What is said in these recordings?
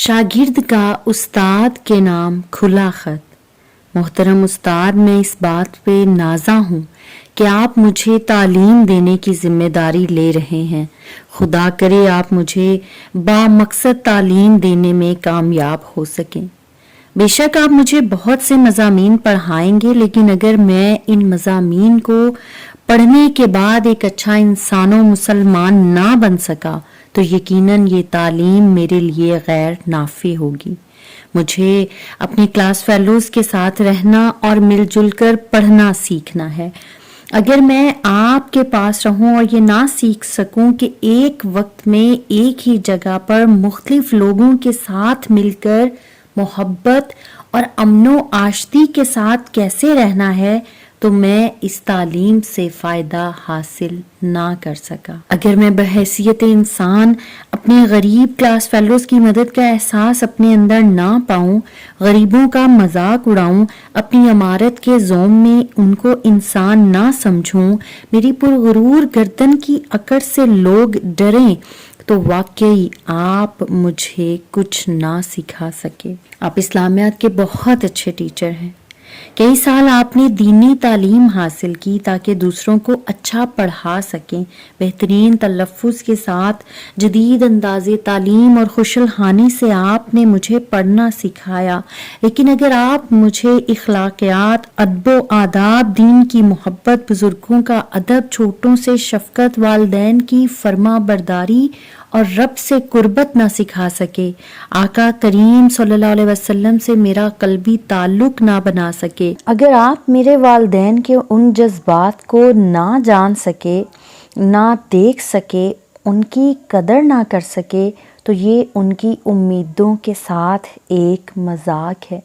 شاگرد کا استاد کے نام کھلا خط۔ محترم استاد، میں اس بات پہ نازاں ہوں کہ آپ مجھے تعلیم دینے کی ذمہ داری لے رہے ہیں۔ خدا کرے آپ مجھے با مقصد تعلیم دینے میں کامیاب ہو سکیں۔ بے شک آپ مجھے بہت سے مضامین پڑھائیں گے، لیکن اگر میں ان مضامین کو پڑھنے کے بعد ایک اچھا انسان و مسلمان نہ بن سکا تو یقیناً یہ تعلیم میرے لیے غیر نافع ہوگی۔ مجھے اپنی کلاس فیلوز کے ساتھ رہنا اور مل جل کر پڑھنا سیکھنا ہے۔ اگر میں آپ کے پاس رہوں اور یہ نہ سیکھ سکوں کہ ایک وقت میں ایک ہی جگہ پر مختلف لوگوں کے ساتھ مل کر محبت اور امن و آشتی کے ساتھ کیسے رہنا ہے، تو میں اس تعلیم سے فائدہ حاصل نہ کر سکا۔ اگر میں بحیثیت انسان اپنے غریب کلاس فیلوز کی مدد کا احساس اپنے اندر نہ پاؤں، غریبوں کا مذاق اڑاؤں، اپنی عمارت کے زوم میں ان کو انسان نہ سمجھوں، میری پرغرور گردن کی اکڑ سے لوگ ڈریں، تو واقعی آپ مجھے کچھ نہ سکھا سکے۔ آپ اسلامیات کے بہت اچھے ٹیچر ہیں۔ کئی سال آپ نے دینی تعلیم حاصل کی تاکہ دوسروں کو اچھا پڑھا سکیں۔ بہترین تلفظ کے ساتھ جدید انداز تعلیم اور خوشلحانی سے آپ نے مجھے پڑھنا سکھایا، لیکن اگر آپ مجھے اخلاقیات، ادب و آداب، دین کی محبت، بزرگوں کا ادب، چھوٹوں سے شفقت، والدین کی فرما برداری اور رب سے قربت نہ سکھا سکے، آقا کریم صلی اللہ علیہ وسلم سے میرا قلبی تعلق نہ بنا سکے، اگر آپ میرے والدین کے ان جذبات کو نہ جان سکے، نہ دیکھ سکے، ان کی قدر نہ کر سکے، تو یہ ان کی امیدوں کے ساتھ ایک مذاق ہے۔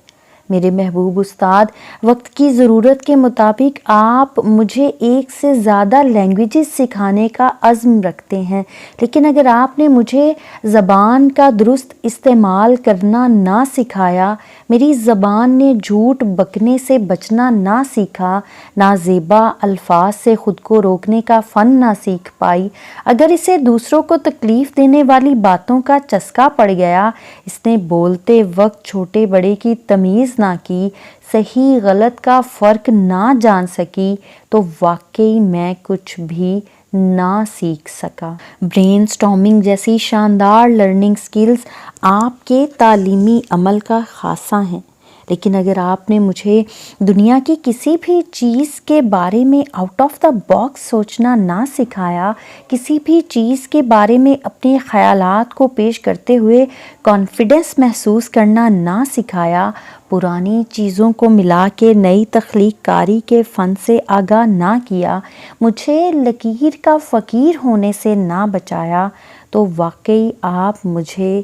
میرے محبوب استاد، وقت کی ضرورت کے مطابق آپ مجھے ایک سے زیادہ لینگویجز سکھانے کا عزم رکھتے ہیں، لیکن اگر آپ نے مجھے زبان کا درست استعمال کرنا نہ سکھایا، میری زبان نے جھوٹ بکنے سے بچنا نہ سیکھا، نازیبا الفاظ سے خود کو روکنے کا فن نہ سیکھ پائی، اگر اسے دوسروں کو تکلیف دینے والی باتوں کا چسکا پڑ گیا، اس نے بولتے وقت چھوٹے بڑے کی تمیز نہ کی، صحیح غلط کا فرق نہ جان سکی، تو واقعی میں کچھ بھی نہ سیکھ سکا۔ برین سٹارمنگ جیسی شاندار لرننگ سکلز آپ کے تعلیمی عمل کا خاصہ ہیں، لیکن اگر آپ نے مجھے دنیا کی کسی بھی چیز کے بارے میں آؤٹ آف دا باکس سوچنا نہ سکھایا، کسی بھی چیز کے بارے میں اپنے خیالات کو پیش کرتے ہوئے کانفیڈنس محسوس کرنا نہ سکھایا، پرانی چیزوں کو ملا کے نئی تخلیق کاری کے فن سے آگاہ نہ کیا، مجھے لکیر کا فقیر ہونے سے نہ بچایا، تو واقعی آپ مجھے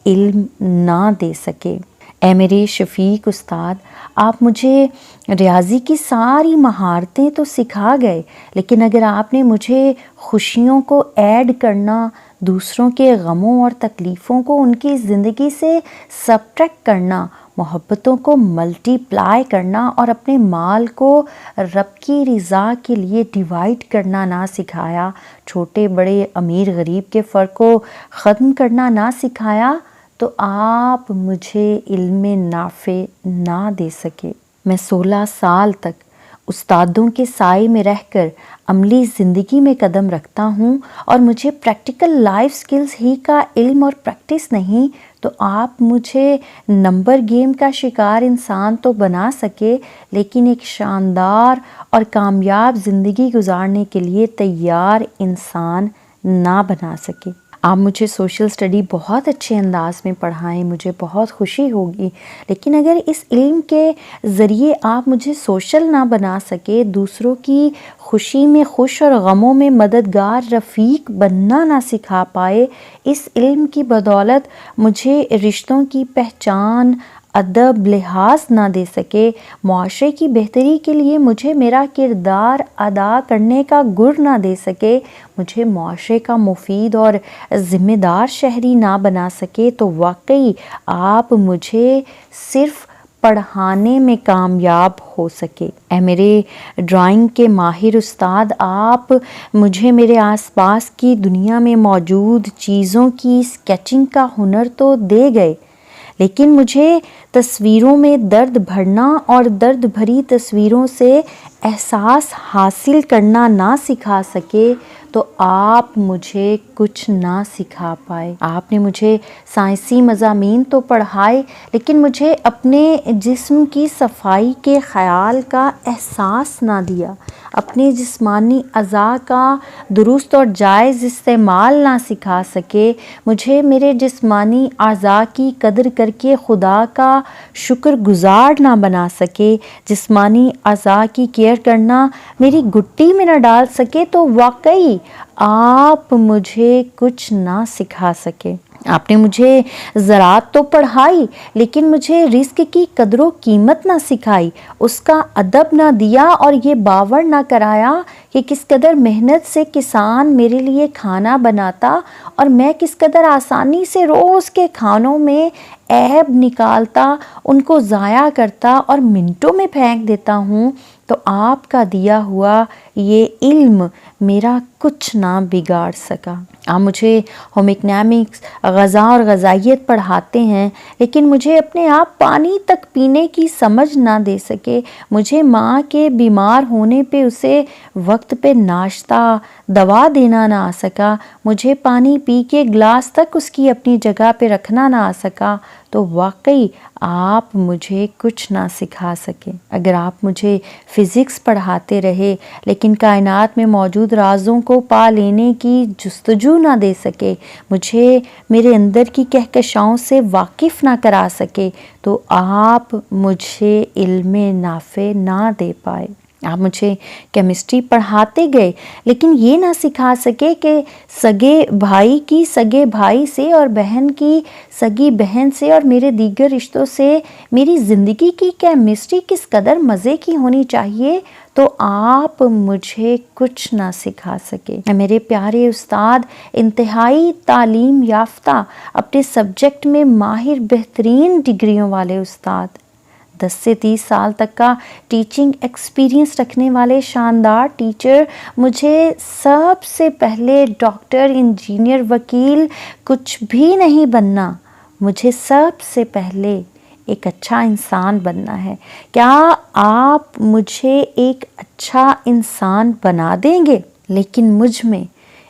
علم نہ دے سکے۔ اے میرے شفیق استاد، آپ مجھے ریاضی کی ساری مہارتیں تو سکھا گئے، لیکن اگر آپ نے مجھے خوشیوں کو ایڈ کرنا، دوسروں کے غموں اور تکلیفوں کو ان کی زندگی سے سبٹریکٹ کرنا، محبتوں کو ملٹی پلائی کرنا اور اپنے مال کو رب کی رضا کے لیے ڈیوائڈ کرنا نہ سکھایا، چھوٹے بڑے امیر غریب کے فرق کو ختم کرنا نہ سکھایا، تو آپ مجھے علم نافع نہ دے سکے۔ میں 16 سال تک استادوں کے سائے میں رہ کر عملی زندگی میں قدم رکھتا ہوں، اور مجھے پریکٹیکل لائف سکلز ہی کا علم اور پریکٹس نہیں، تو آپ مجھے نمبر گیم کا شکار انسان تو بنا سکے، لیکن ایک شاندار اور کامیاب زندگی گزارنے کے لیے تیار انسان نہ بنا سکے۔ آپ مجھے سوشل اسٹڈی بہت اچھے انداز میں پڑھائیں، مجھے بہت خوشی ہوگی، لیکن اگر اس علم کے ذریعے آپ مجھے سوشل نہ بنا سکے، دوسروں کی خوشی میں خوش اور غموں میں مددگار رفیق بننا نہ سکھا پائے، اس علم کی بدولت مجھے رشتوں کی پہچان، ادب، لحاظ نہ دے سکے، معاشرے کی بہتری کے لیے مجھے میرا کردار ادا کرنے کا گر نہ دے سکے، مجھے معاشرے کا مفید اور ذمہ دار شہری نہ بنا سکے، تو واقعی آپ مجھے صرف پڑھانے میں کامیاب ہو سکے۔ اے میرے ڈرائنگ کے ماہر استاد، آپ مجھے میرے آس پاس کی دنیا میں موجود چیزوں کی اسکیچنگ کا ہنر تو دے گئے، لیکن مجھے تصویروں میں درد بھرنا اور درد بھری تصویروں سے احساس حاصل کرنا نہ سکھا سکے تو آپ مجھے کچھ نہ سکھا پائے۔ آپ نے مجھے سائنسی مضامین تو پڑھائے، لیکن مجھے اپنے جسم کی صفائی کے خیال کا احساس نہ دیا، اپنے جسمانی اعضاء کا درست اور جائز استعمال نہ سکھا سکے، مجھے میرے جسمانی اعضاء کی قدر کر کے خدا کا شکر گزار نہ بنا سکے، جسمانی اعضاء کی کیئر کرنا میری گٹی میں نہ ڈال سکے، تو واقعی آپ مجھے کچھ نہ سکھا سکے۔ آپ نے مجھے زراعت تو پڑھائی، لیکن مجھے رزق کی قدر و قیمت نہ سکھائی، اس کا ادب نہ دیا اور یہ باور نہ کرایا کہ کس قدر محنت سے کسان میرے لیے کھانا بناتا اور میں کس قدر آسانی سے روز کے کھانوں میں عیب نکالتا، ان کو ضائع کرتا اور منٹوں میں پھینک دیتا ہوں۔ تو آپ کا دیا ہوا یہ علم میرا کچھ نہ بگاڑ سکا۔ آپ مجھے ہوم اکنامکس، غذا اور غذائیت پڑھاتے ہیں، لیکن مجھے اپنے آپ پانی تک پینے کی سمجھ نہ دے سکے، مجھے ماں کے بیمار ہونے پہ اسے وقت پہ ناشتہ، دوا دینا نہ آ سکا، مجھے پانی پی کے گلاس تک اس کی اپنی جگہ پہ رکھنا نہ آ سکا، تو واقعی آپ مجھے کچھ نہ سکھا سکے۔ اگر آپ مجھے فزکس پڑھاتے رہے لیکن کائنات میں موجود رازوں کو پا لینے کی جستجو نہ دے سکے، مجھے میرے اندر کی کہکشاؤں سے واقف نہ کرا سکے، تو آپ مجھے علم نافع نہ دے پائے۔ آپ مجھے کیمسٹری پڑھاتے گئے، لیکن یہ نہ سکھا سکے کہ سگے بھائی کی سگے بھائی سے اور بہن کی سگی بہن سے اور میرے دیگر رشتوں سے میری زندگی کی کیمسٹری کس قدر مزے کی ہونی چاہیے، تو آپ مجھے کچھ نہ سکھا سکے۔ میرے پیارے استاد، انتہائی تعلیم یافتہ، اپنے سبجیکٹ میں ماہر، بہترین ڈگریوں والے استاد، 10 سے 30 سال تک کا ٹیچنگ ایکسپیرینس رکھنے والے شاندار ٹیچر، مجھے سب سے پہلے ڈاکٹر، انجینئر، وکیل کچھ بھی نہیں بننا، مجھے سب سے پہلے ایک اچھا انسان بننا ہے۔ کیا آپ مجھے ایک اچھا انسان بنا دیں گے؟ لیکن مجھ میں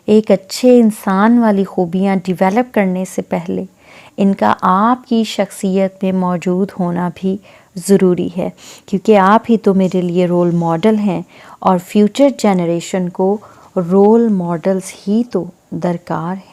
ایک اچھے انسان والی خوبیاں ڈیولپ کرنے سے پہلے ان کا آپ کی شخصیت میں موجود ہونا بھی ضروری ہے، کیونکہ آپ ہی تو میرے لیے رول ماڈل ہیں، اور فیوچر جنریشن کو رول ماڈلز ہی تو درکار ہیں۔